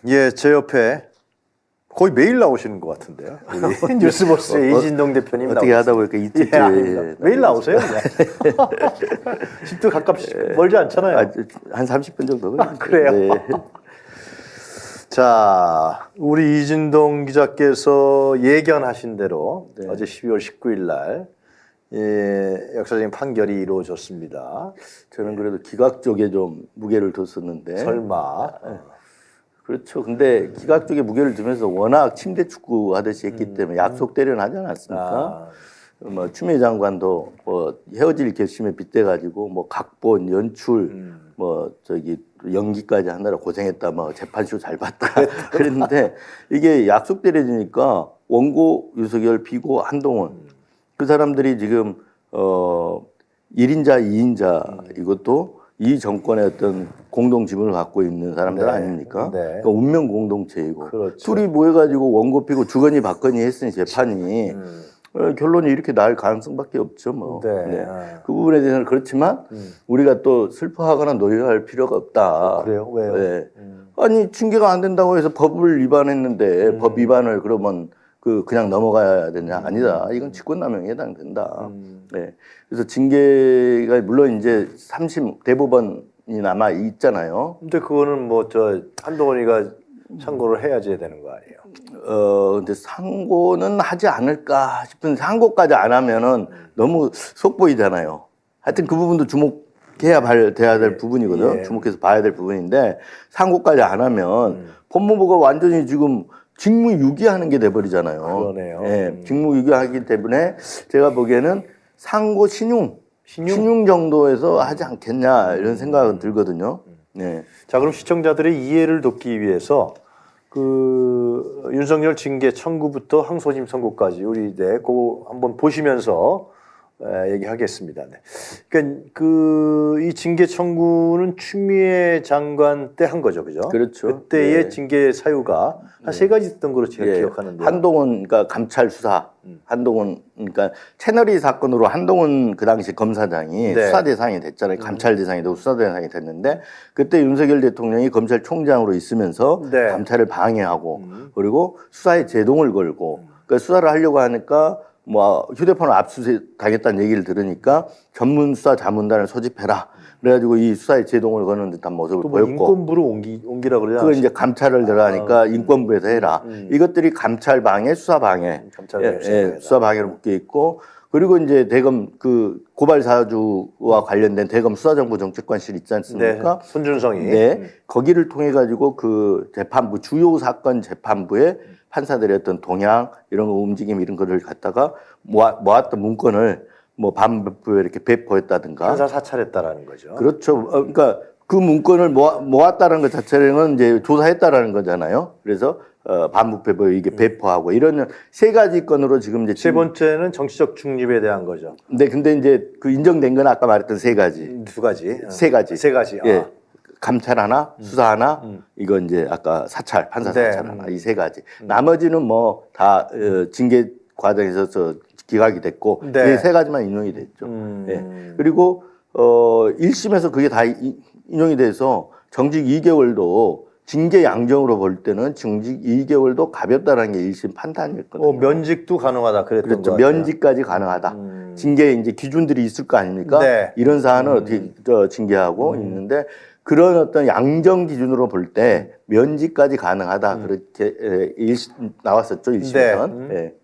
예, 제 옆에 거의 매일 나오시는 것 같은데요. 우리 뉴스버스의 이진동 대표님 어떻게 하다 나오시죠. 보니까 이틀째 아닙니다. 매일 나오세요. 그냥. 집도 가깝지 멀지 않잖아요. 한 30분 정도 그래요? 네. 자, 우리 이진동 기자께서 예견하신 대로 어제 12월 19일 날 역사적인 판결이 이루어졌습니다. 저는 그래도 기각 쪽에 좀 무게를 뒀었는데 설마. 그렇죠. 근데 기각 쪽에 무게를 두면서 워낙 침대 축구 하듯이 했기 때문에 약속 대련하지 않았습니까? 뭐 추미애 장관도 뭐 헤어질 결심에 빗대가지고 뭐 각본, 연출, 뭐 저기 연기까지 하느라 고생했다, 뭐 재판쇼 잘 봤다 그랬는데 이게 약속 대련이니까 원고 윤석열, 피고 한동훈 그 사람들이 지금 1인자, 2인자 이것도 이 정권의 어떤 공동 지분을 갖고 있는 사람들 아닙니까? 그러니까 운명 공동체이고 그렇죠. 둘이 모여가지고 원고 피고 주거니 받거니 했으니 재판이 결론이 이렇게 날 가능성밖에 없죠. 뭐. 네. 그 부분에 대해서는 그렇지만 우리가 또 슬퍼하거나 노여할 필요가 없다. 그래요? 왜요? 네. 아니 징계가 안 된다고 해서 법을 위반했는데 법 위반을 그러면 그냥 넘어가야 되냐? 아니다. 이건 직권남용에 해당된다. 네. 그래서 징계가 물론 이제 3심 대법원이 남아 있잖아요. 근데 그거는 뭐 한동훈이가 상고를 해야지 되는 거 아니에요? 근데 상고는 하지 않을까 싶은 상고까지 안 하면은 너무 속보이잖아요. 하여튼 그 부분도 주목해야 돼야 될 부분이거든. 주목해서 봐야 될 부분인데 상고까지 안 하면 법무부가 완전히 지금 직무유기하는 게 돼버리잖아요. 그러네요. 예, 직무유기하기 때문에 제가 보기에는 상고 신용 정도에서 하지 않겠냐 이런 생각은 들거든요. 네. 자, 그럼 시청자들의 이해를 돕기 위해서 윤석열 징계 청구부터 항소심 선고까지 우리 그거 한번 보시면서 얘기하겠습니다. 네. 그러니까 이 징계 청구는 추미애 장관 때 한 거죠, 그죠? 그렇죠. 그때의 징계 사유가 한 세 가지 있던 걸로 제가 기억하는데. 한동훈, 그러니까 감찰 수사, 한동훈, 그러니까 채널A 사건으로 한동훈 그 당시 검사장이 수사 대상이 됐잖아요. 감찰 대상이 되고 수사 대상이 됐는데 그때 윤석열 대통령이 검찰총장으로 있으면서 감찰을 방해하고 그리고 수사에 제동을 걸고 그러니까 수사를 하려고 하니까 뭐 휴대폰을 압수수색 당했다는 얘기를 들으니까 전문 수사 자문단을 소집해라. 그래가지고 이 수사에 제동을 거는 듯한 모습을 보였고 인권부로 옮기라 그러지 그걸 이제 감찰을 들어가니까 인권부에서 해라. 이것들이 감찰 방해, 수사 방해, 수사 방해로 묶여 있고 그리고 이제 대검 고발 사주와 관련된 대검 수사정보정책관실 있지 않습니까? 네, 손준성이. 거기를 통해 가지고 그 재판부 주요 사건 재판부에 판사들의 어떤 동향 이런 거 움직임 이런 거를 갖다가 모았던 문건을 뭐 반부에 이렇게 배포했다든가 판사 사찰했다라는 거죠. 그렇죠. 그러니까 그 문건을 모았다는 것 자체는 이제 조사했다라는 거잖아요. 그래서 반부패부 이게 배포하고 이런 세 가지 건으로 지금 이제 세 번째는 정치적 중립에 대한 거죠. 네, 근데 이제 그 인정된 건 아까 말했던 세 가지. 두 가지. 세 가지. 세 가지. 예. 감찰 하나, 수사 하나, 이거 이제 아까 사찰, 판사 사찰 하나, 이 세 가지. 나머지는 뭐 다 징계 과정에서 기각이 됐고, 이 세 가지만 인용이 됐죠. 예. 그리고 1심에서 그게 다 인용이 돼서 정직 2개월도 징계 양정으로 볼 때는 정직 2개월도 가볍다라는 게 1심 판단이었거든요. 면직도 가능하다 그랬던 그렇죠. 거 같아요. 면직까지 가능하다. 징계에 이제 기준들이 있을 거 아닙니까? 이런 사안을 어떻게 징계하고 있는데 그런 어떤 양정 기준으로 볼 때 면직까지 가능하다. 그렇게 나왔었죠. 1심에서는.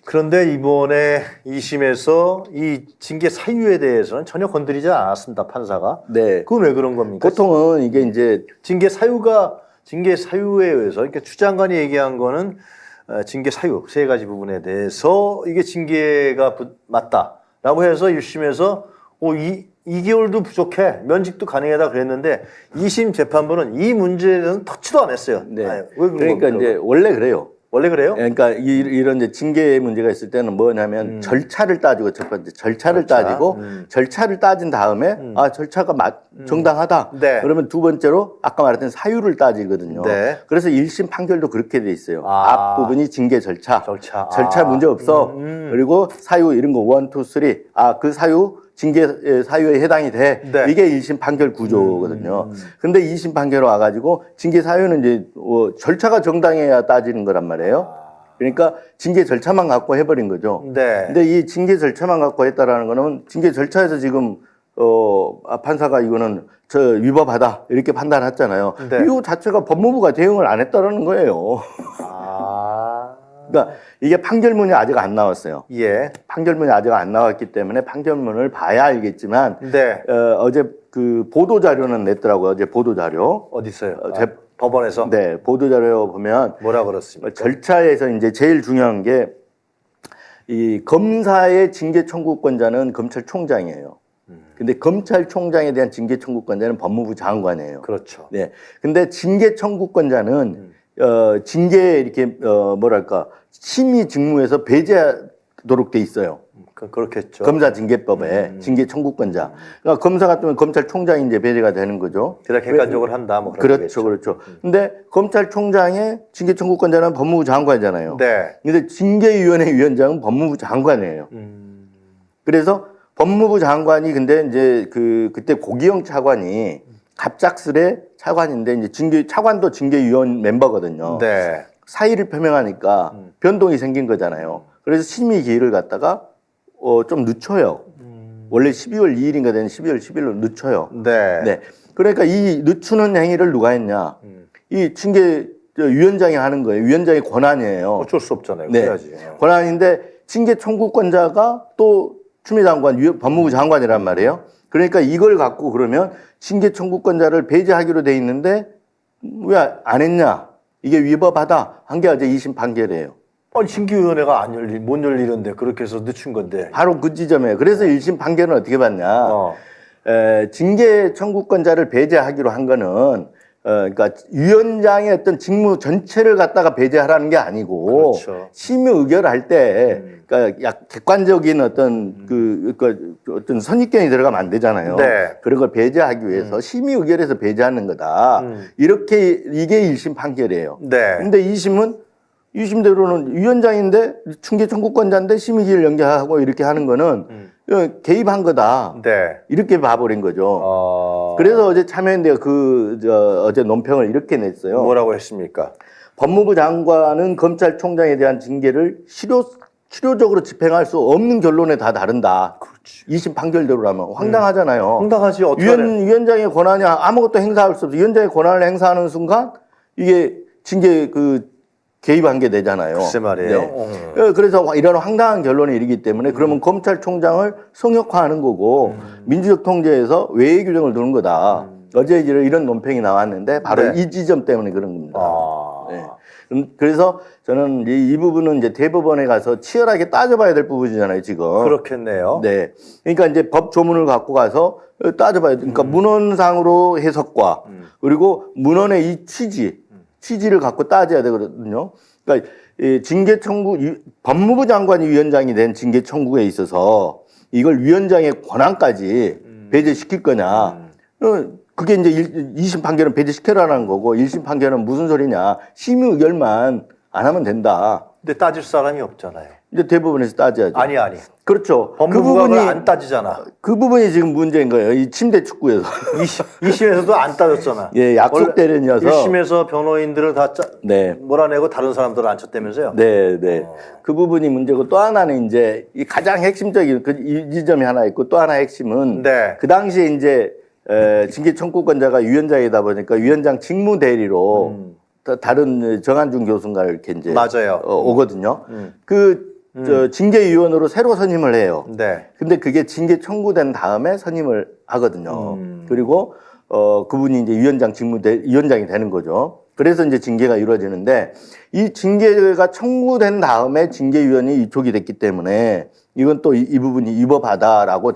그런데 이번에 2심에서 이 징계 사유에 대해서는 전혀 건드리지 않았습니다, 판사가. 그건 왜 그런 겁니까? 보통은 이게 이제 징계 사유에 의해서, 그러니까 추 장관이 얘기한 거는 징계 사유 세 가지 부분에 대해서 이게 징계가 맞다라고 해서 1심에서 2개월도 부족해, 면직도 가능하다 그랬는데 2심 재판부는 이 문제에 대해서는 터치도 안 했어요. 왜 그러니까 이제 원래 그래요. 원래 그래요? 그러니까 이런 이제 징계 문제가 있을 때는 뭐냐면 절차를 따지고 첫 번째 절차를 따지고 절차를 따진 다음에 절차가 정당하다. 그러면 두 번째로 아까 말했던 사유를 따지거든요. 그래서 1심 판결도 그렇게 돼 있어요. 앞부분이 징계 절차 문제 없어. 그리고 사유 이런 거 1, 2, 3. 그 사유 징계 사유에 해당이 돼. 네. 이게 1심 판결 구조거든요. 근데 2심 판결로 와가지고 징계 사유는 이제 절차가 정당해야 따지는 거란 말이에요. 그러니까 징계 절차만 갖고 해버린 거죠. 네. 근데 이 징계 절차만 갖고 했다라는 거는 징계 절차에서 지금 판사가 이거는 저 위법하다 이렇게 판단했잖아요. 네. 이거 자체가 법무부가 대응을 안 했다라는 거예요. 아. 그러니까 이게 판결문이 아직 안 나왔어요. 예. 판결문이 아직 안 나왔기 때문에 판결문을 봐야 알겠지만 네. 어제 그 보도 자료는 냈더라고요. 어제 보도 자료. 어디 있어요? 법원에서. 네, 보도 자료 보면 뭐라 그렇습니까? 절차에서 이제 제일 중요한 게 이 검사의 징계 청구권자는 검찰총장이에요. 근데 검찰총장에 대한 징계 청구권자는 법무부 장관이에요. 그렇죠. 네. 근데 징계 청구권자는 징계 이렇게 뭐랄까 심의 직무에서 배제하도록 돼 있어요. 그렇겠죠. 검사징계법에 징계 청구권자. 그러니까 검사 같으면 검찰총장이 이제 배제가 되는 거죠. 그래 객관적으로 한다. 뭐 그런 그렇죠, 거겠죠. 그렇죠. 근데 검찰총장의 징계 청구권자는 법무부 장관이잖아요. 네. 근데 징계위원회 위원장은 법무부 장관이에요. 그래서 법무부 장관이 근데 이제 그때 고기영 차관이 갑작스레 차관인데 이제 차관도 징계위원 멤버거든요. 네. 사의를 표명하니까 변동이 생긴 거잖아요. 그래서 심의 기일을 갖다가 좀 늦춰요. 원래 12월 2일인가 되는 12월 10일로 늦춰요. 네. 네. 그러니까 이 늦추는 행위를 누가 했냐? 이 징계 위원장이 하는 거예요. 위원장의 권한이에요. 어쩔 수 없잖아요. 네. 그래야지. 권한인데 징계 청구권자가 또 추미애 장관, 법무부 장관이란 말이에요. 그러니까 이걸 갖고 그러면 징계 청구권자를 배제하기로 돼 있는데 왜 안 했냐? 이게 위법하다 한 게 어제 2심 판결이에요. 아니 징계위원회가 못 열리는데 그렇게 해서 늦춘 건데. 바로 그 지점이에요. 그래서 1심 판결은 어떻게 봤냐? 징계 청구권자를 배제하기로 한 거는 그러니까 위원장의 어떤 직무 전체를 갖다가 배제하라는 게 아니고 그렇죠. 심의 의결할 때 그러니까 객관적인 어떤 어떤 선입견이 들어가면 안 되잖아요. 네. 그런 걸 배제하기 위해서 심의 의결에서 배제하는 거다. 이렇게 이게 1심 판결이에요. 네. 근데 2심대로는 위원장인데 징계 청구권자인데 심의 기일 연기하고 이렇게 하는 거는 개입한 거다. 네. 이렇게 봐버린 거죠. 그래서 어제 참여연대가 어제 논평을 이렇게 냈어요. 뭐라고 했습니까? 법무부 장관은 검찰총장에 대한 징계를 실효적으로 집행할 수 없는 결론에 다 다른다. 그렇지. 2심 판결대로라면 황당하잖아요. 황당하지. 어떻게 위원장의 권한이 아무것도 행사할 수 없어. 위원장의 권한을 행사하는 순간 이게 징계 개입한 게 되잖아요. 글쎄 말이에요. 네. 그래서 이런 황당한 결론에 이르기 때문에 그러면 검찰총장을 성역화하는 거고 민주적 통제에서 외의 규정을 두는 거다. 어제 이런 논평이 나왔는데 바로 네. 이 지점 때문에 그런 겁니다. 네. 그래서 저는 이 부분은 이제 대법원에 가서 치열하게 따져봐야 될 부분이잖아요, 지금. 그렇겠네요. 네. 그러니까 이제 법 조문을 갖고 가서 따져봐야 돼. 그러니까 문헌상으로 해석과 그리고 문헌의 이 취지를 갖고 따져야 되거든요. 그러니까 징계 청구 법무부 장관이 위원장이 된 징계 청구에 있어서 이걸 위원장의 권한까지 배제시킬 거냐? 그게 이제 2심 판결은 배제시켜라는 거고 1심 판결은 무슨 소리냐? 심의 의결만 안 하면 된다. 근데 따질 사람이 없잖아요. 이제 대법원에서 따져야죠. 아니. 그렇죠. 법무부가 그걸 안 따지잖아. 그 부분이 지금 문제인 거예요. 이 침대 축구에서. 2심에서도 안 따졌잖아. 예, 약속 대련이어서. 1심에서 변호인들을 다 네. 몰아내고 다른 사람들을 앉혔다면서요? 네, 네. 그 부분이 문제고 또 하나는 이제 이 가장 핵심적인 이 지점이 하나 있고 또 하나 핵심은 네. 그 당시에 이제 징계 청구권자가 위원장이다 보니까 위원장 직무 대리로 다른 정한준 교수인가 이렇게 이제 맞아요. 오거든요. 징계위원으로 새로 선임을 해요. 네. 근데 그게 징계 청구된 다음에 선임을 하거든요. 그리고 그분이 이제 위원장이 되는 거죠. 그래서 이제 징계가 이루어지는데 이 징계가 청구된 다음에 징계위원이 위촉이 됐기 때문에 이건 또 이 부분이 위법하다라고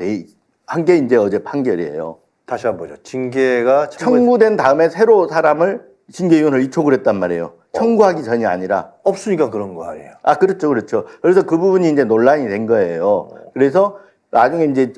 한 게 이제 어제 판결이에요. 다시 한번 보죠. 징계가 청구된 다음에 새로 사람을 징계위원을 위촉을 했단 말이에요. 청구하기 전이 아니라. 없으니까 그런 거 아니에요. 아, 그렇죠, 그렇죠. 그래서 그 부분이 이제 논란이 된 거예요. 그래서 나중에 이제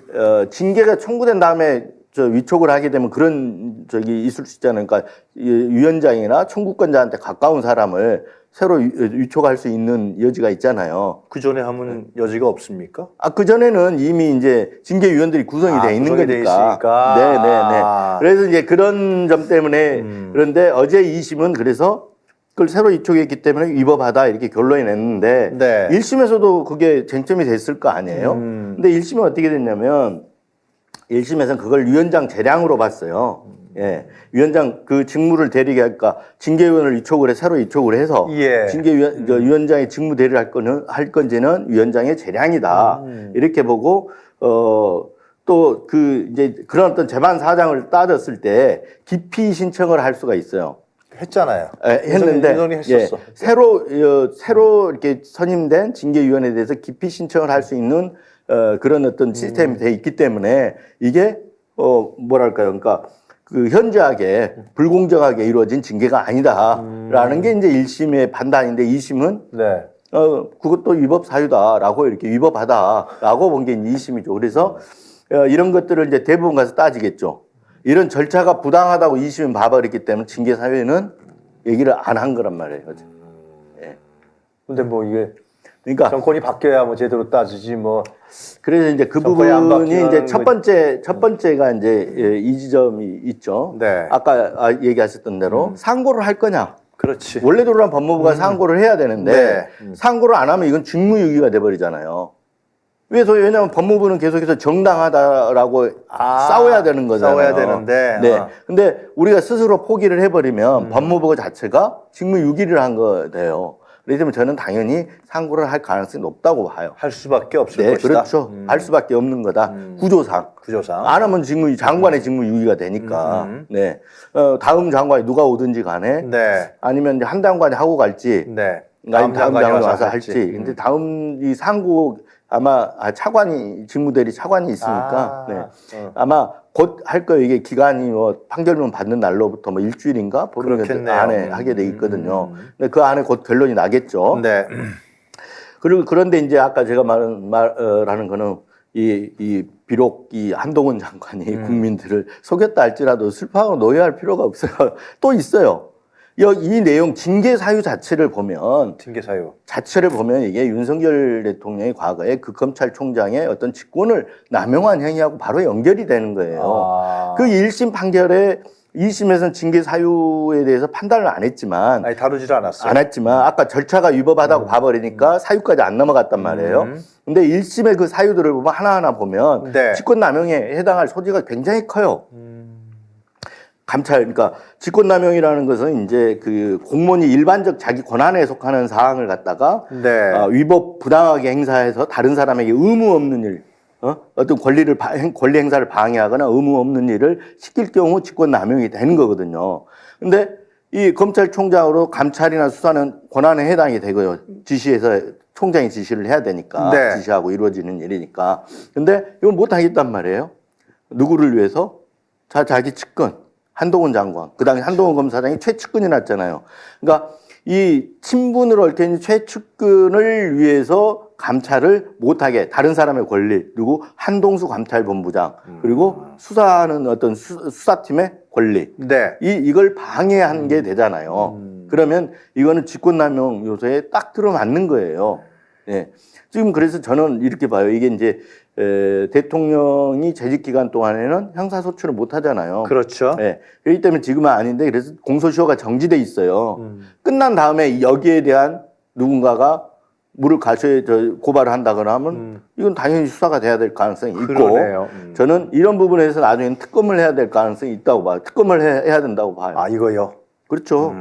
징계가 청구된 다음에 위촉을 하게 되면 그런 있을 수 있잖아요. 그러니까 위원장이나 청구권자한테 가까운 사람을 새로 위촉할 수 있는 여지가 있잖아요. 그 전에 하면 여지가 없습니까? 그 전에는 이미 이제 징계위원들이 구성이 돼 있는 구성이 돼 거니까. 있으니까. 네네네. 그래서 이제 그런 점 때문에 그런데 어제 2심은 그래서 그걸 새로 위촉했기 때문에 위법하다 이렇게 결론이 냈는데 네. 1심에서도 그게 쟁점이 됐을 거 아니에요. 근데 1심은 어떻게 됐냐면 1심에서는 그걸 위원장 재량으로 봤어요. 예. 위원장 그 직무를 대리게 할까 징계위원을 위촉을 해 새로 위촉을 해서 예. 위원장의 직무 대리를 할 건지는 위원장의 재량이다 이렇게 보고 또 그 이제 그런 어떤 재반 사정을 따졌을 때 기피 신청을 할 수가 있어요. 했잖아요. 했는데 윤석열이 했었어. 새로 이렇게 선임된 징계위원회에 대해서 기피 신청을 할 수 있는 그런 어떤 시스템이 돼 있기 때문에 이게 뭐랄까요, 그러니까 그 현저하게 불공정하게 이루어진 징계가 아니다라는 게 이제 1심의 판단인데 2심은 네. 그것도 위법 사유다라고 이렇게 위법하다라고 본 게 2심이죠. 그래서 이런 것들을 이제 대법원 가서 따지겠죠. 이런 절차가 부당하다고 2심은 봐버렸기 때문에 징계 사유에는 얘기를 안 한 거란 말이에요. 예. 근데 뭐 이게 그러니까 정권이 바뀌어야 뭐 제대로 따지지 뭐. 그래서 이제 그 정권이 안 부분이 이제 바뀌면 첫 번째가 이제 이 지점이 있죠. 네. 아까 얘기하셨던 대로 상고를 할 거냐. 그렇지. 원래대로라면 법무부가 상고를 해야 되는데 네. 상고를 안 하면 이건 직무유기가 돼버리잖아요. 왜냐하면 법무부는 계속해서 정당하다라고 싸워야 되는 거잖아요. 싸워야 되는데. 네. 근데 우리가 스스로 포기를 해버리면 법무부 자체가 직무유기를 한 거예요. 그래서 저는 당연히 상고를 할 가능성이 높다고 봐요. 할 수밖에 없을 네, 것이다. 그렇죠. 할 수밖에 없는 거다. 구조상. 안 하면 장관의 직무유기가 되니까. 네. 다음 장관이 누가 오든지 간에. 네. 아니면 이제 한 장관이 하고 갈지. 네. 다음 장관이 와서 할지. 근데 다음 이 상고 아마 직무대리 차관이 있으니까. 네. 아마 곧 할 거예요. 이게 기간이 뭐 판결문 받는 날로부터 뭐 일주일인가? 보름 안에 하게 돼 있거든요. 근데 그 안에 곧 결론이 나겠죠. 네. 그리고 그런데 이제 아까 제가 말하는 거는 비록 이 한동훈 장관이 국민들을 속였다 할지라도 슬퍼하고 노여할 필요가 없어요. 또 있어요. 이 내용 징계 사유 자체를 보면 이게 윤석열 대통령이 과거에 그 검찰총장의 어떤 직권을 남용한 행위하고 바로 연결이 되는 거예요. 그 1심 판결에 2심에서는 징계 사유에 대해서 판단을 안 했지만 다루질 않았어요. 안 했지만 아까 절차가 위법하다고 봐버리니까 사유까지 안 넘어갔단 말이에요. 근데 1심의 그 사유들을 보면 하나하나 보면 네. 직권남용에 해당할 소지가 굉장히 커요. 그러니까 직권남용이라는 것은 이제 그 공무원이 일반적 자기 권한에 속하는 사항을 갖다가 네. 위법 부당하게 행사해서 다른 사람에게 의무 없는 일, 어떤 권리 행사를 방해하거나 의무 없는 일을 시킬 경우 직권남용이 되는 거거든요. 근데 이 검찰총장으로 감찰이나 수사는 권한에 해당이 되고요. 지시해서 총장이 지시를 해야 되니까 네. 지시하고 이루어지는 일이니까. 근데 이건 못 하겠단 말이에요. 누구를 위해서? 자기 측근. 한동훈 장관, 그 당시 한동훈 검사장이 최측근이 났잖아요. 그러니까 이 친분을 얽힌 최측근을 위해서 감찰을 못하게 다른 사람의 권리, 그리고 한동수 감찰본부장, 그리고 수사하는 어떤 수사팀의 권리, 네. 이걸 방해한 게 되잖아요. 그러면 이거는 직권남용 요소에 딱 들어맞는 거예요. 네. 지금 그래서 저는 이렇게 봐요. 이게 이제 대통령이 재직 기간 동안에는 형사소출을 못 하잖아요. 그렇죠. 네. 그렇기 때문에 지금은 아닌데 그래서 공소시효가 정지돼 있어요. 끝난 다음에 여기에 대한 누군가가 고발을 한다거나 하면 이건 당연히 수사가 돼야 될 가능성이 있고 그러네요. 저는 이런 부분에서 나중에 특검을 해야 될 가능성이 있다고 봐요. 특검을 해야 된다고 봐요. 이거요? 그렇죠.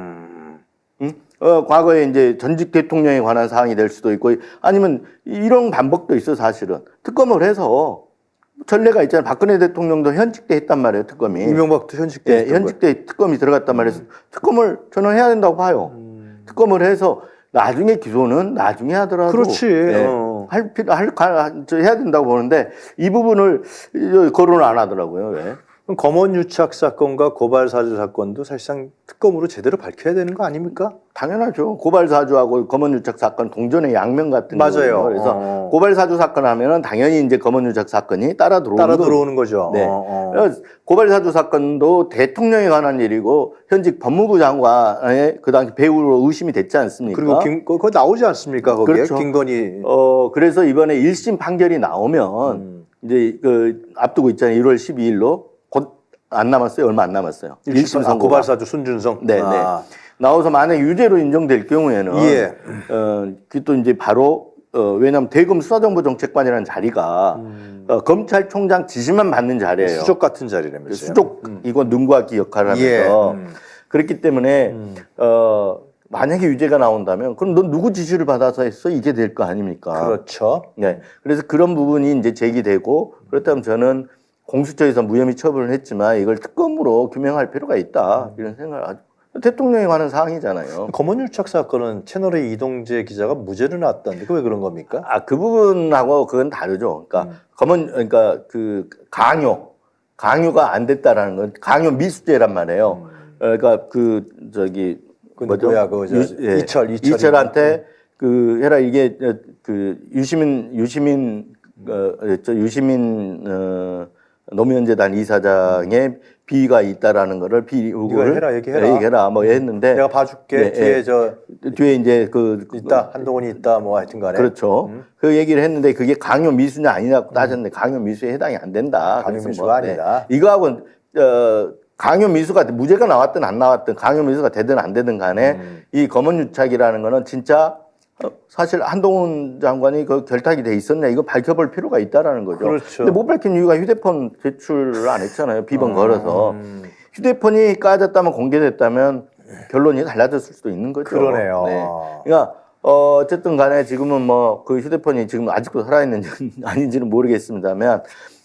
과거에 이제 전직 대통령에 관한 사항이 될 수도 있고 아니면 이런 반복도 있어 사실은 특검을 해서 전례가 있잖아요. 박근혜 대통령도 현직 때 했단 말이에요. 특검이. 이명박도 현직 때. 네, 현직 때 특검이 들어갔단 말이에요. 특검을 저는 해야 된다고 봐요. 특검을 해서 나중에 기소는 나중에 하더라도 그렇지. 네, 해야 된다고 보는데 이 부분을 거론을 안 하더라고요. 왜? 그럼 검언 유착 사건과 고발 사주 사건도 사실상 특검으로 제대로 밝혀야 되는 거 아닙니까? 당연하죠. 고발 사주하고 검언 유착 사건 동전의 양면 같은 맞아요. 거거든요. 그래서 고발 사주 사건 하면은 당연히 이제 검언 유착 사건이 따라 들어오는 거죠. 네. 고발 사주 사건도 대통령에 관한 일이고 현직 법무부 장관의 그 당시 배우로 의심이 됐지 않습니까? 그리고 그거 나오지 않습니까? 거기에 그렇죠. 김건희. 그래서 이번에 1심 판결이 나오면 이제 그 앞두고 있잖아요. 1월 12일로 곧 안 남았어요. 얼마 안 남았어요. 1심 선고. 고발 사주 순준성. 네, 네. 나와서 만약 유죄로 인정될 경우에는 예. 그또 이제 바로 왜냐하면 대검 수사정보정책관이라는 자리가 검찰총장 지시만 받는 자리예요. 수족 같은 자리라면서요. 수족 이건 눈과 귀 역할을 하면서 그렇기 때문에 만약에 유죄가 나온다면 그럼 넌 누구 지시를 받아서 했어? 이게 될 거 아닙니까? 그렇죠. 네. 그래서 그런 부분이 이제 제기되고 그렇다면 저는 공수처에서 무혐의 처분을 했지만 이걸 특검으로 규명할 필요가 있다 이런 생각을 하죠. 대통령에 관한 사항이잖아요. 검언 유착 사건은 채널의 이동재 기자가 무죄로 나왔다는데 그 왜 그런 겁니까? 그 부분하고 그건 다르죠. 그러니까 그러니까 그 강요가 안 됐다라는 건 강요 미수죄란 말이에요. 그러니까 그 저기 뭐죠? 이철한테 그 해라 이게 그 유시민 노무현 재단 이사장의 비위가 있다라는 거를 이거 얘기해라 뭐 했는데 내가 봐줄게. 뒤에 이제 있다 한동훈이 있다 뭐 하여튼간에 그렇죠. 그 얘기를 했는데 그게 강요 미수냐 아니냐고 따졌는데 강요 미수에 해당이 안 된다. 강요 미수가 아니다. 이거하고 강요 미수가 무죄가 나왔든 안 나왔든 강요 미수가 되든 안 되든 간에 이 검언 유착이라는 거는 진짜 사실 한동훈 장관이 그 결탁이 돼 있었냐 이거 밝혀볼 필요가 있다라는 거죠. 그렇죠. 근데 못 밝힌 이유가 휴대폰 제출을 안 했잖아요. 비번 걸어서 휴대폰이 까졌다면 공개됐다면 결론이 달라졌을 수도 있는 거죠. 그러네요. 네. 그러니까 어쨌든 간에 지금은 뭐 그 휴대폰이 지금 아직도 살아있는지 아닌지는 모르겠습니다만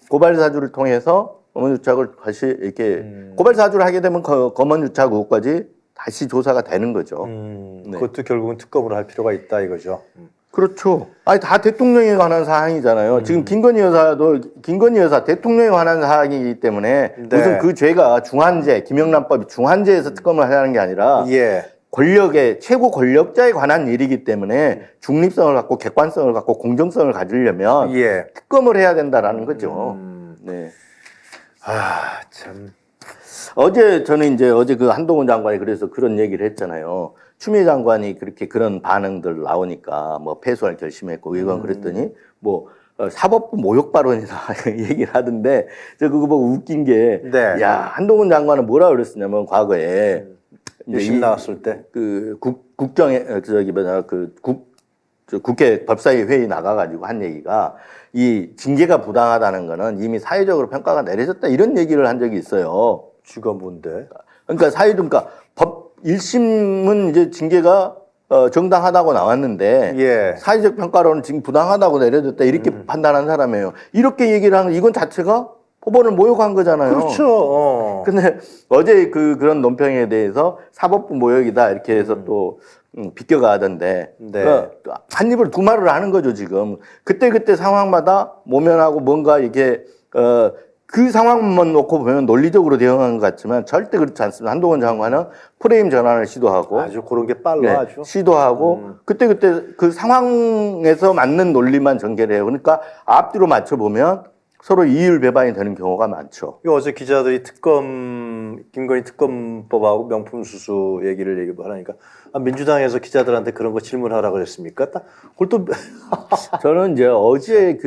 고발 사주를 통해서 검언 유착을 다시 이렇게 고발 사주를 하게 되면 검언 유착 의혹까지 다시 조사가 되는 거죠. 네. 그것도 결국은 특검으로 할 필요가 있다 이거죠. 그렇죠. 아니 다 대통령에 관한 사항이잖아요. 지금 김건희 여사 대통령에 관한 사항이기 때문에 무슨 그 죄가 중한죄, 김영란법이 중한죄에서 특검을 하려는 게 아니라 최고 권력자에 관한 일이기 때문에 중립성을 갖고 객관성을 갖고 공정성을 가지려면 특검을 해야 된다라는 거죠. 네. 참. 저는 어제 그 한동훈 장관이 그래서 그런 얘기를 했잖아요. 추미애 장관이 그런 반응들 나오니까 뭐 패소할 결심했고 이건 그랬더니 뭐 사법부 모욕 발언이다 얘기를 하던데 저 그거 보고 웃긴 게 야, 한동훈 장관은 뭐라 그랬었냐면 과거에 유심 나왔을 때 그 국정에 국회 법사위 회의 나가가지고 한 얘기가 이 징계가 부당하다는 거는 이미 사회적으로 평가가 내려졌다 이런 얘기를 한 적이 있어요. 쥐가 뭔데? 그러니까 그러니까 법 1심은 이제 징계가 정당하다고 나왔는데 사회적 평가로는 지금 부당하다고 내려졌다 이렇게 판단한 사람이에요. 이렇게 얘기를 하는 이건 자체가 법원을 모욕한 거잖아요. 그렇죠. 근데 어제 그런 논평에 대해서 사법부 모욕이다 이렇게 해서 또 비껴가던데 한 입을 두 말을 하는 거죠 지금. 그때 상황마다 모면하고 뭔가 이게 그 상황만 놓고 보면 논리적으로 대응한 것 같지만 절대 그렇지 않습니다. 한동훈 장관은 프레임 전환을 시도하고 아주 그런 게 빨라 아주 시도하고 그때 그 상황에서 맞는 논리만 전개를 해요. 그러니까 앞뒤로 맞춰 보면 서로 이율 배반이 되는 경우가 많죠. 어제 기자들이 김건희 특검법하고 명품수수 얘기를 하니까 민주당에서 기자들한테 그런 거 질문하라고 그랬습니까? 그걸 또 저는 어제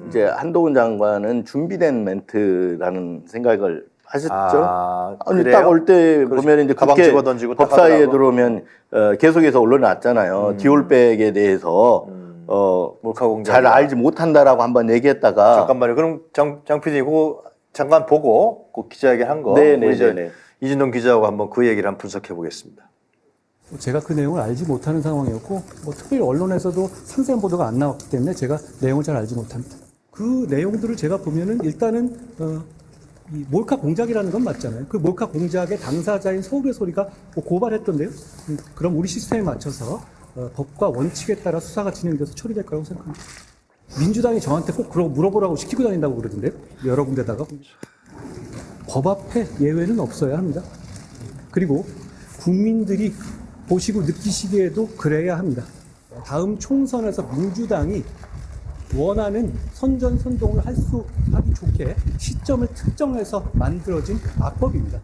이제 한동훈 장관은 준비된 멘트라는 생각을 하셨죠? 아니, 딱 올 때 보면 이제 가방 집어 던지고 법사위에 들어오면 계속해서 언론에 났잖아요. 디올백에 대해서 몰카 공작 잘 알지 못한다라고 한번 얘기했다가 잠깐만요. 그럼 장 PD 그거 잠깐 보고 그 기자회견 한 거 네네네. 이진동 기자하고 한번 그 얘기를 한번 분석해 보겠습니다. 제가 그 내용을 알지 못하는 상황이었고 특별히 언론에서도 상세한 보도가 안 나왔기 때문에 제가 내용을 잘 알지 못합니다. 그 내용들을 제가 보면은 일단은 이 몰카 공작이라는 건 맞잖아요. 그 몰카 공작의 당사자인 서울의 소리가 고발했던데요. 그럼 우리 시스템에 맞춰서 법과 원칙에 따라 수사가 진행돼서 처리될 거라고 생각합니다. 민주당이 저한테 꼭 그러고 물어보라고 시키고 다닌다고 그러던데요. 여러 군데다가. 법 앞에 예외는 없어야 합니다. 그리고 국민들이 보시고 느끼시기에도 그래야 합니다. 다음 총선에서 민주당이 원하는 선전선동을 하기 좋게 시점을 특정해서 만들어진 악법입니다.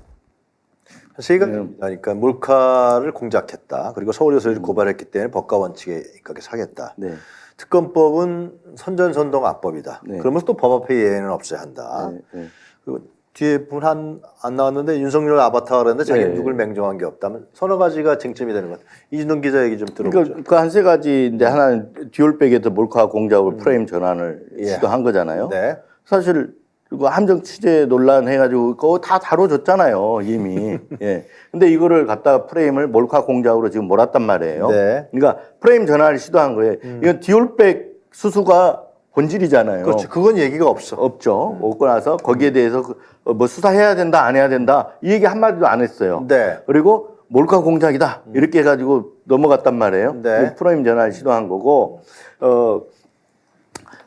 세가 그러니까 몰카를 공작했다. 그리고 서울에서 고발했기 때문에 법과 원칙에 입각해서 하겠다. 네. 특검법은 선전선동 악법이다. 네. 그러면서 또 법 앞에 예외는 없어야 한다. 네. 그리고 뒤에 분 안 나왔는데 윤석열 아바타가 그랬는데 자기는 네. 누굴 맹종한 게 없다면 서너 가지가 쟁점이 되는 것 같아요. 이준동 기자 얘기 좀 들어보죠. 그러니까 그 한 세 가지인데 하나는 듀얼백에서 몰카 공작으로 프레임 전환을 예. 시도한 거잖아요. 네. 사실 그리고 함정 취재 논란 해가지고 그거 다 다뤄줬잖아요 이미. 예. 근데 이거를 갖다가 프레임을 몰카 공작으로 지금 몰았단 말이에요. 네. 그러니까 프레임 전환을 시도한 거예요. 이건 듀얼백 수수가 본질이잖아요. 그렇죠. 그건 얘기가 없어. 없죠. 없고 나서 거기에 대해서 뭐 수사해야 된다 안 해야 된다 이 얘기 한마디도 안 했어요. 네. 그리고 몰카 공작이다 이렇게 해가지고 넘어갔단 말이에요. 네. 프레임 전환을 시도한 거고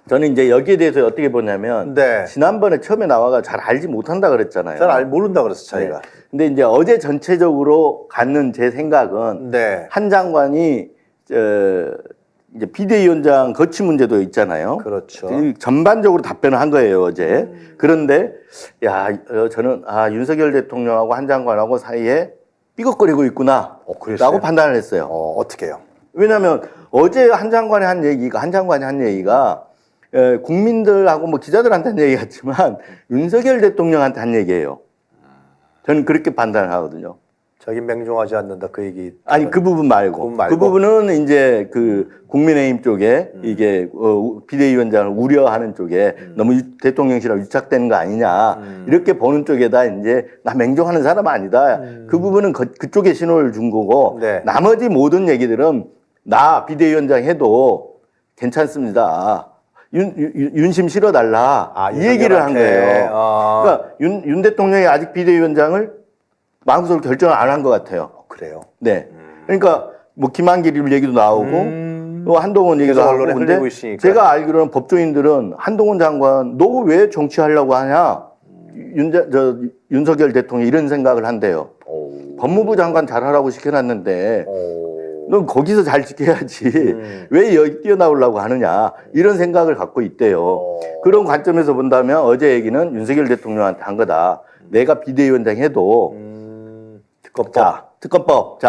저는 이제 여기에 대해서 어떻게 보냐면 네. 지난번에 처음에 나와가 잘 알지 못한다 그랬잖아요. 잘 모른다 그랬어 자기가. 네. 근데 이제 어제 전체적으로 갖는 제 생각은 네. 한 장관이 이제 비대위원장 거취 문제도 있잖아요. 그렇죠. 전반적으로 답변을 한 거예요 어제. 그런데 저는 윤석열 대통령하고 한 장관하고 사이에 삐걱거리고 있구나 그랬어요? 라고 판단을 했어요. 어떻게요? 왜냐하면 어제 한 장관이 한 얘기가 국민들하고 뭐 기자들한테 한 얘기 같지만 윤석열 대통령한테 한 얘기예요. 저는 그렇게 판단을 하거든요. 자기 맹종하지 않는다 그 얘기. 아니 그 부분 말고 말고? 그 부분은 이제 그 국민의힘 쪽에 이게 비대위원장을 우려하는 쪽에 너무 대통령실하고 유착되는 거 아니냐 이렇게 보는 쪽에다 이제 나 맹종하는 사람 아니다 그 부분은 그쪽에 신호를 준 거고 네. 나머지 모든 얘기들은 나 비대위원장 해도 괜찮습니다. 윤심 실어달라 이 얘기를 한 거예요. 그러니까 윤 대통령이 아직 비대위원장을 마음속으로 결정을 안 한 것 같아요. 그래요. 네. 그러니까 뭐 김한길 얘기도 나오고 또 한동훈 얘기도 계속 나오고 언론에 근데 흘리고 있으니까. 제가 알기로는 법조인들은 한동훈 장관 너 왜 정치하려고 하냐 윤석열 대통령이 이런 생각을 한대요. 법무부 장관 잘하라고 시켜놨는데 넌 거기서 잘 지켜야지 왜 여기 뛰어나오려고 하느냐 이런 생각을 갖고 있대요. 그런 관점에서 본다면 어제 얘기는 윤석열 대통령한테 한 거다. 내가 비대위원장 해도 특검법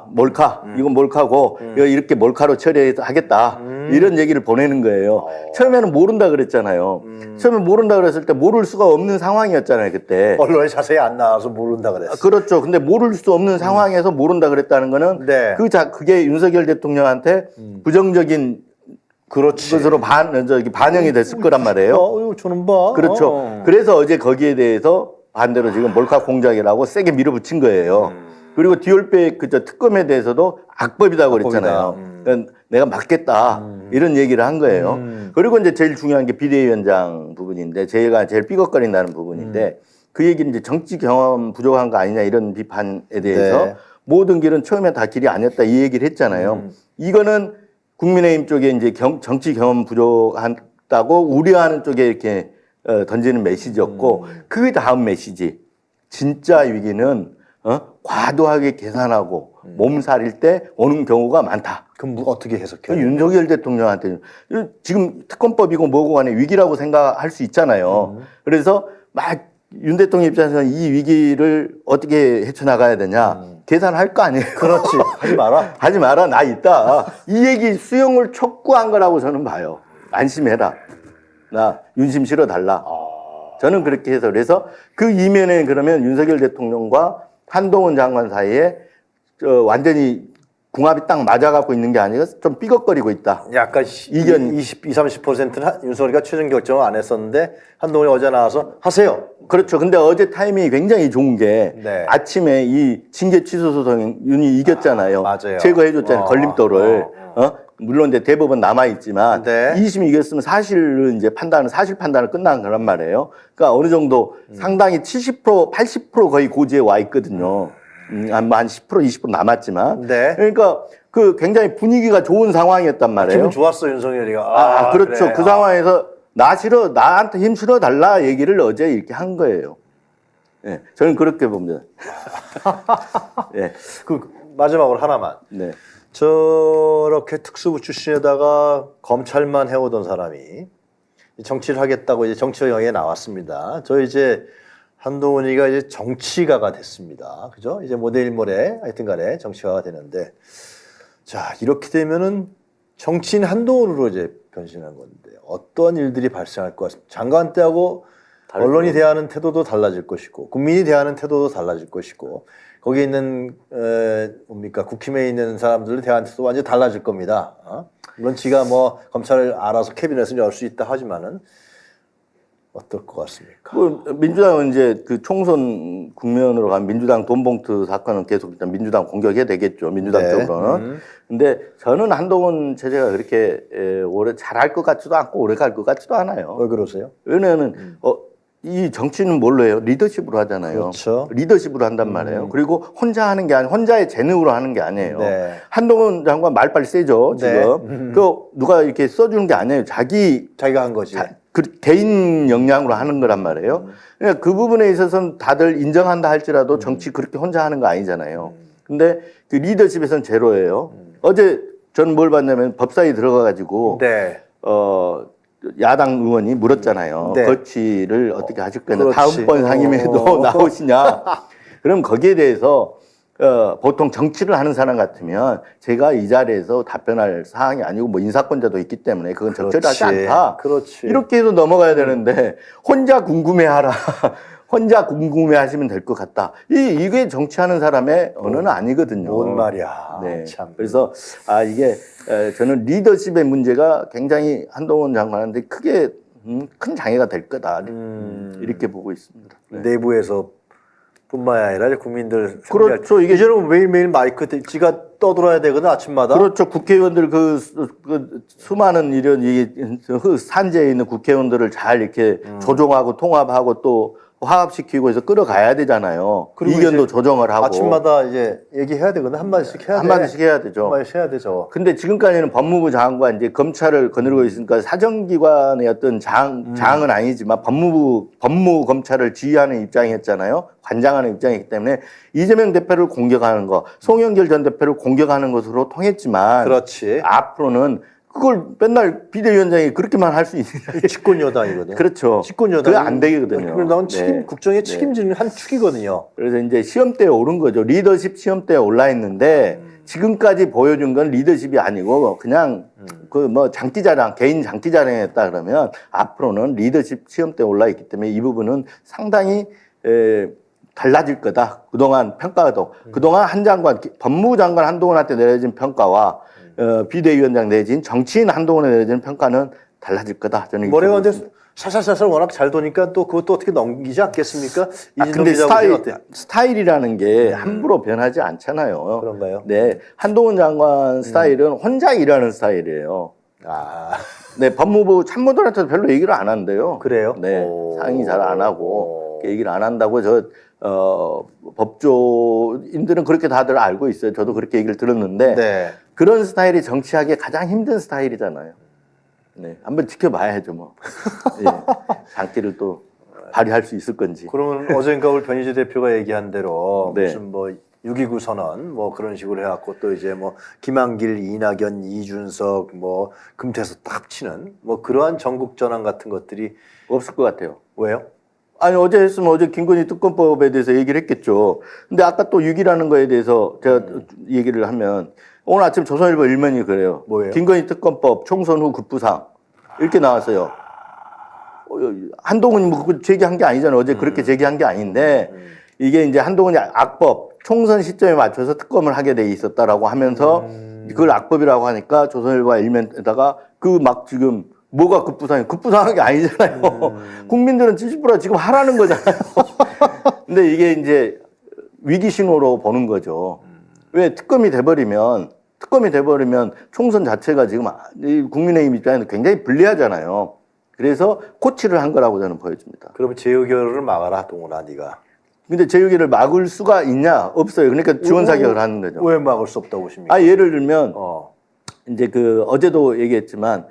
몰카 이건 몰카고 이거 이렇게 몰카로 처리하겠다 이런 얘기를 보내는 거예요. 처음에는 모른다 그랬잖아요. 처음에 모른다 그랬을 때 모를 수가 없는 상황이었잖아요 그때. 언론에 자세히 안 나와서 모른다 그랬어. 그렇죠. 근데 모를 수 없는 상황에서 모른다 그랬다는 거는 네. 그게 윤석열 대통령한테 부정적인 것으로 반영이 됐을 거란 말이에요. 저는 봐. 그렇죠. 그래서 어제 거기에 대해서 반대로 지금 몰카 공작이라고 세게 밀어붙인 거예요. 그리고 듀얼백 특검에 대해서도 악법이라고 그랬잖아요. 그러니까 내가 막겠다 이런 얘기를 한 거예요. 그리고 이제 제일 중요한 게 비대위원장 부분인데 제가 제일 삐걱거린다는 부분인데 그 얘기는 이제 정치 경험 부족한 거 아니냐 이런 비판에 대해서 네. 모든 길은 처음에 다 길이 아니었다 이 얘기를 했잖아요. 이거는 국민의힘 쪽에 이제 정치 경험 부족하다고 우려하는 쪽에 이렇게 던지는 메시지였고 그 다음 메시지 진짜 위기는 과도하게 계산하고 몸살일 때 오는 경우가 많다. 그럼 어떻게 해석해요? 윤석열 대통령한테 지금 특검법이고 뭐고 간에 위기라고 생각할 수 있잖아요. 그래서 막 윤 대통령 입장에서는 이 위기를 어떻게 헤쳐나가야 되냐 계산할 거 아니에요. 그렇지. 하지 마라. 하지 마라. 나 있다. 이 얘기 수용을 촉구한 거라고 저는 봐요. 안심해라. 나 윤심 실어달라. 저는 그렇게 해서 그래서 그 이면에 그러면 윤석열 대통령과 한동훈 장관 사이에 완전히 궁합이 딱 맞아갖고 있는 게 아니라 좀 삐걱거리고 있다. 약간 이견 30%는 윤석열이가 최종 결정을 안 했었는데 한동훈이 어제 나와서 하세요. 그렇죠. 근데 어제 타이밍이 굉장히 좋은 게 네. 아침에 이 징계 취소 소송 윤이 이겼잖아요. 맞아요. 제거해줬잖아요. 걸림돌을. 물론 이제 대법원 남아있지만 네. 2심이 이겼으면 사실 판단은 끝난 거란 말이에요. 그러니까 어느 정도 상당히 70% 80% 거의 고지에 와 있거든요. 한 10% 20% 남았지만. 네. 그러니까 그 굉장히 분위기가 좋은 상황이었단 말이에요. 기분 좋았어 윤석열이가. 그렇죠. 그래. 그 상황에서 나한테 힘 실어 달라 얘기를 어제 이렇게 한 거예요. 예, 저는 그렇게 봅니다. 예, 그 마지막으로 하나만. 네. 저렇게 특수부 출신에다가 검찰만 해오던 사람이 정치를 하겠다고 이제 정치 영역에 나왔습니다. 저 이제 한동훈이가 이제 정치가가 됐습니다. 그죠? 이제 모델인물에 하여튼간에 정치가가 되는데, 자 이렇게 되면은 정치인 한동훈으로 이제 변신한 건데 어떤 일들이 발생할 것 같습니다. 장관 때하고 언론이 대하는 태도도 달라질 것이고 국민이 대하는 태도도 달라질 것이고 거기 있는 뭡니까 국힘에 있는 사람들을 대하는 태도도 완전히 달라질 겁니다. 물론 지가 뭐 검찰을 알아서 캐비넷을 열 수 있다 하지만은 어떨 것 같습니까? 뭐 민주당은 이제 그 총선 국면으로 간 민주당 돈봉투 사건은 계속 일단 민주당 공격해야 되겠죠. 민주당 네. 쪽으로는. 근데 저는 한동훈 체제가 그렇게 오래 잘할 것 같지도 않고 오래 갈 것 같지도 않아요. 왜 그러세요? 왜냐하면 이 정치는 뭘로 해요? 리더십으로 하잖아요. 그렇죠. 리더십으로 한단 말이에요. 그리고 혼자 하는 게 아니, 혼자의 재능으로 하는 게 아니에요. 네. 한동훈 장관 말빨 세죠, 지금. 네. 그 누가 이렇게 써주는 게 아니에요. 자기가 한 거지. 그 개인 역량으로 하는 거란 말이에요. 그러니까 그 부분에 있어서는 다들 인정한다 할지라도 정치 그렇게 혼자 하는 거 아니잖아요. 근데 그 리더십에서는 제로예요. 어제 저는 뭘 봤냐면 법사위 들어가가지고 네. 야당 의원이 물었잖아요. 네. 거치를 어떻게 하실 거냐. 그렇지. 다음번 상임에도 나오시냐. 그럼 거기에 대해서 보통 정치를 하는 사람 같으면 제가 이 자리에서 답변할 사항이 아니고 뭐 인사권자도 있기 때문에 그건 적절하지 않다. 그렇지. 이렇게 해서 넘어가야 되는데 혼자 궁금해하라. 혼자 궁금해하시면 될 것 같다. 이게 정치하는 사람의 언어는 아니거든요. 뭔 말이야. 네. 참. 그래서 이게 저는 리더십의 문제가 굉장히 한동훈 장관한테 크게 큰 장애가 될 거다. 이렇게 보고 있습니다. 네. 내부에서 뿐만이 아니라 이제 국민들 그렇죠. 이게 이제는 매일매일 마이크 지가 떠들어야 되거든 아침마다. 그렇죠. 국회의원들 그 수많은 이런 산재에 있는 국회의원들을 잘 이렇게 조종하고 통합하고 또 화합시키고 해서 끌어가야 되잖아요. 그리고 의견도 이제 조정을 하고 아침마다 이제 얘기해야 되거든 한마디씩 해야 돼. 한마디씩 해야 되죠. 한마디씩 해야 되죠. 근데 지금까지는 법무부 장관 이제 검찰을 거느리고 있으니까 사정기관의 어떤 장은 아니지만 법무 검찰을 지휘하는 입장이었잖아요. 관장하는 입장이기 때문에 이재명 대표를 공격하는 거, 송영길 전 대표를 공격하는 것으로 통했지만 그렇지. 앞으로는 그걸 맨날 비대위원장이 그렇게만 할 수 있는 집권 여당이거든. 그렇죠. 집권 여당. 그게 안 되거든요. 그러면 네. 국정에 책임지는 한 축이거든요. 그래서 이제 시험대에 오른 거죠. 리더십 시험대에 올라 있는데 지금까지 보여준 건 리더십이 아니고 그냥 그 뭐 장기자랑, 개인 장기자랑했다 그러면 앞으로는 리더십 시험대에 올라 있기 때문에 이 부분은 상당히 달라질 거다. 그동안 평가도. 그동안 한 장관, 법무부 장관 한동훈한테 내려진 평가와 비대위원장 내진 정치인 한동훈에 내려진 평가는 달라질 거다. 저는 머리가 근데 살살살살 워낙 잘 도니까 또 그것도 어떻게 넘기지 않겠습니까? 근데 스타일이라는 게 함부로 변하지 않잖아요. 그런가요? 네. 한동훈 장관 스타일은 혼자 일하는 스타일이에요. 네. 법무부 참모들한테도 별로 얘기를 안 한대요. 그래요? 네. 상의 잘 안 하고 얘기를 안 한다고 법조인들은 그렇게 다들 알고 있어요. 저도 그렇게 얘기를 들었는데 네. 그런 스타일이 정치하기에 가장 힘든 스타일이잖아요. 네, 한번 지켜봐야죠, 뭐. 예, 장기를 또 발휘할 수 있을 건지. 그러면 어젠가 우리 변희재 대표가 얘기한 대로 네. 무슨 뭐 6.29 선언 뭐 그런 식으로 해갖고 또 이제 뭐 김한길, 이낙연, 이준석 뭐 금태섭 딱 합치는 뭐 그러한 전국 전환 같은 것들이 없을 것 같아요. 왜요? 아니, 어제 했으면 어제 김건희 특검법에 대해서 얘기를 했겠죠. 근데 아까 또 6이라는 거에 대해서 제가 얘기를 하면 오늘 아침 조선일보 일면이 그래요. 뭐예요? 김건희 특검법 총선 후 급부상 이렇게 나왔어요. 한동훈이 뭐 그거 제기한 게 아니잖아요. 어제 그렇게 제기한 게 아닌데 이게 이제 한동훈이 악법 총선 시점에 맞춰서 특검을 하게 돼 있었다라고 하면서 그걸 악법이라고 하니까 조선일보가 일면에다가 그 막 지금 뭐가 급부상이에요? 급부상한 게 아니잖아요. 국민들은 70% 지금 하라는 거잖아요. 근데 이게 이제 위기 신호로 보는 거죠. 왜 특검이 돼버리면 총선 자체가 지금 국민의힘 입장에서 굉장히 불리하잖아요. 그래서 코치를 한 거라고 저는 보여집니다. 그러면 재의결을 막아라, 동훈아, 네가. 근데 제휴기를 막을 수가 있냐? 없어요. 그러니까 지원 사격을 하는 거죠. 왜 막을 수 없다고 보십니까? 예를 들면 이제 어제도 얘기했지만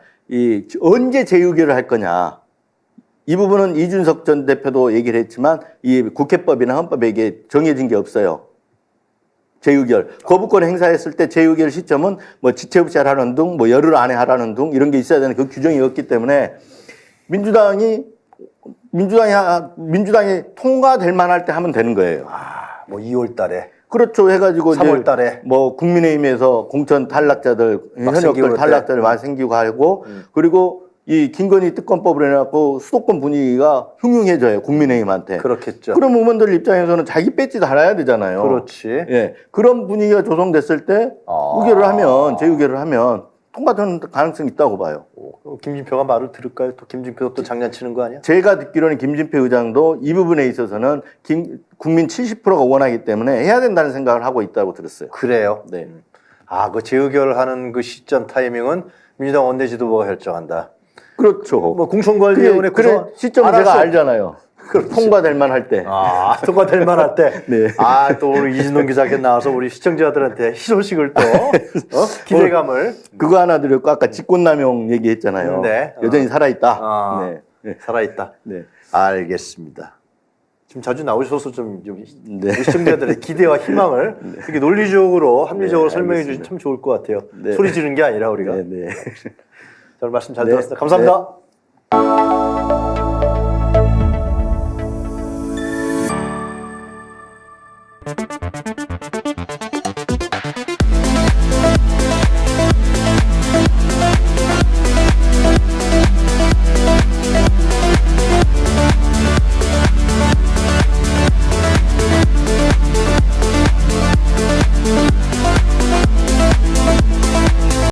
언제 제휴기를 할 거냐? 이 부분은 이준석 전 대표도 얘기를 했지만 이 국회법이나 헌법에 이게 정해진 게 없어요. 재의결. 거부권 행사했을 때 재의결 시점은 뭐 지체 없이 하라는 등, 뭐 열흘 안에 하라는 등 이런 게 있어야 되는 그 규정이 없기 때문에 민주당이 통과될 만할 때 하면 되는 거예요. 뭐 2월 달에. 그렇죠. 해가지고 3월 이제 달에. 뭐 국민의힘에서 공천 탈락자들, 막 생기고 현역들 탈락자들 많이 생기고 하고 그리고 이 김건희 특검법을 해갖고 수도권 분위기가 흉흉해져요. 국민의힘한테. 그렇겠죠. 그런 의원들 입장에서는 자기 배지도 달아야 되잖아요. 그렇지. 예. 그런 분위기가 조성됐을 때 의결을 하면, 재의결을 하면 통과되는 가능성이 있다고 봐요. 김진표가 말을 들을까요? 또 김진표도 또 장난치는 거 아니야? 제가 듣기로는 김진표 의장도 이 부분에 있어서는 국민 70%가 원하기 때문에 해야 된다는 생각을 하고 있다고 들었어요. 그래요. 네. 그 재의결하는 그 시점 타이밍은 민주당 원내 지도부가 결정한다. 그렇죠. 뭐 공천관리위원회 그래 시점을 알았어. 제가 알잖아요. 통과될 만할 때. 통과될 만할 때. 네. 또 우리 이진동 기자께 나와서 우리 시청자들한테 희소식을 또 기대감을 그거 하나 드렸고 아까 직권남용 얘기했잖아요. 네. 여전히 살아있다. 네. 네. 살아있다. 네. 알겠습니다. 좀 자주 나오셔서 좀 네. 우리 시청자들의 기대와 희망을 이렇게 논리적으로 합리적으로 네, 설명해 알겠습니다. 주시면 참 좋을 것 같아요. 네. 소리 지르는 게 아니라 우리가. 네. 네. 자, 오늘 말씀 잘 네. 들었습니다. 감사합니다.